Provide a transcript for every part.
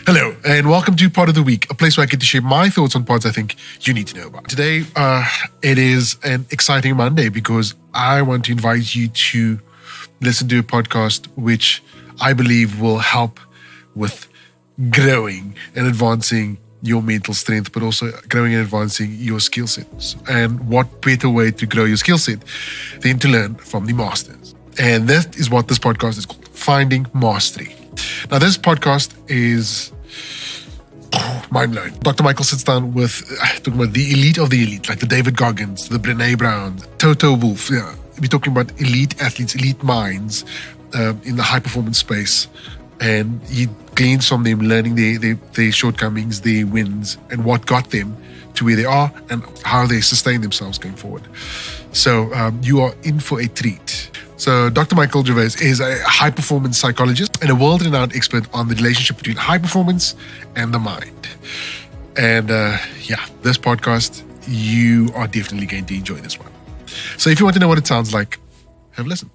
Hello, and welcome to Pod of the Week, a place where I get to share my thoughts on pods I think you need to know about. Today, it is an exciting Monday because I want to invite you to listen to a podcast which I believe will help with growing and advancing your mental strength, but also growing and advancing your skill sets. And what better way to grow your skill set than to learn from the masters? And that is what this podcast is called, Finding Mastery. Now, this podcast is mind-blowing. Dr. Michael sits down with, talking about the elite of the elite, like the David Goggins, the Brene Browns, Toto Wolff. Yeah, we're talking about elite athletes, elite minds in the high-performance space. And he gleans from them, learning their shortcomings, their wins, and what got them to where they are and how they sustain themselves going forward. So you are in for a treat. So Dr. Michael Gervais is a high-performance psychologist and a world-renowned expert on the relationship between high performance and the mind. And this podcast, you are definitely going to enjoy this one. So if you want to know what it sounds like, have a listen.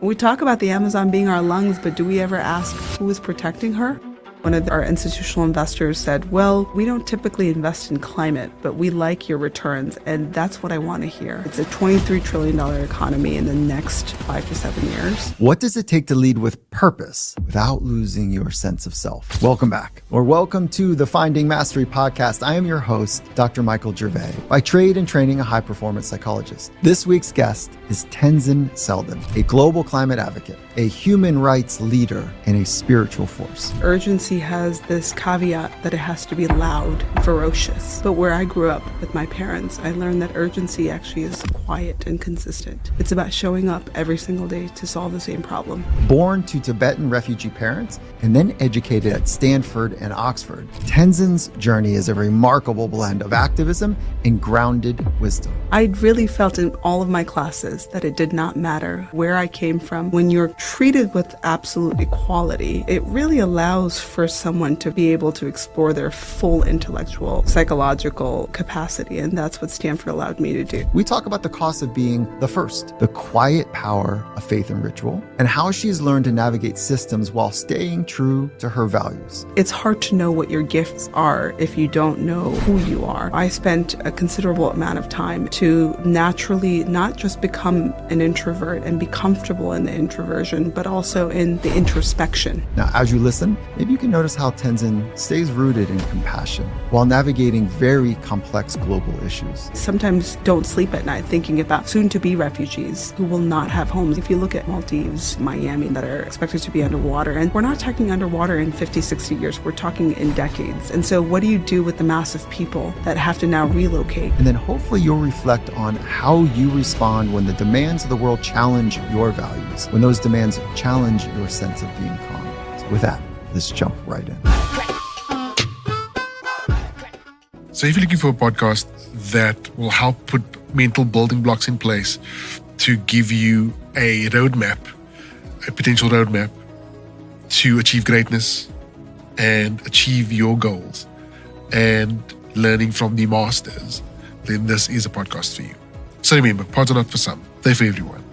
We talk about the Amazon being our lungs, but do we ever ask who is protecting her? One of our institutional investors said, well, we don't typically invest in climate, but we like your returns. And that's what I want to hear. It's a $23 trillion economy in the next 5 to 7 years. What does it take to lead with purpose without losing your sense of self? Welcome back, or welcome to the Finding Mastery podcast. I am your host, Dr. Michael Gervais, by trade and training a high-performance psychologist. This week's guest is Tenzin Selden, a global climate advocate, a human rights leader, and a spiritual force. Urgency has this caveat that it has to be loud, ferocious. But where I grew up with my parents, I learned that urgency actually is quiet and consistent. It's about showing up every single day to solve the same problem. Born to Tibetan refugee parents and then educated at Stanford and Oxford, Tenzin's journey is a remarkable blend of activism and grounded wisdom. I really felt in all of my classes that it did not matter where I came from. When you're treated with absolute equality, it really allows for someone to be able to explore their full intellectual, psychological capacity, and that's what Stanford allowed me to do. We talk about the cost of being the first, the quiet power of faith and ritual, and how she's learned to navigate systems while staying true to her values. It's hard to know what your gifts are if you don't know who you are. I spent a considerable amount of time to naturally not just become an introvert and be comfortable in the introversion, but also in the introspection. Now, as you listen, maybe you can notice how Tenzin stays rooted in compassion while navigating very complex global issues. Sometimes don't sleep at night thinking about soon-to-be refugees who will not have homes. If you look at Maldives, Miami, that are expected to be underwater, and we're not talking underwater in 50, 60 years, we're talking in decades. And so what do you do with the massive people that have to now relocate? And then hopefully you'll reflect on how you respond when the demands of the world challenge your values, when those demands challenge your sense of being calm. So with that, let's jump right in. So if you're looking for a podcast that will help put mental building blocks in place to give you a roadmap, a potential roadmap to achieve greatness and achieve your goals and learning from the masters, then this is a podcast for you. So remember, pods are not for some, they're for everyone.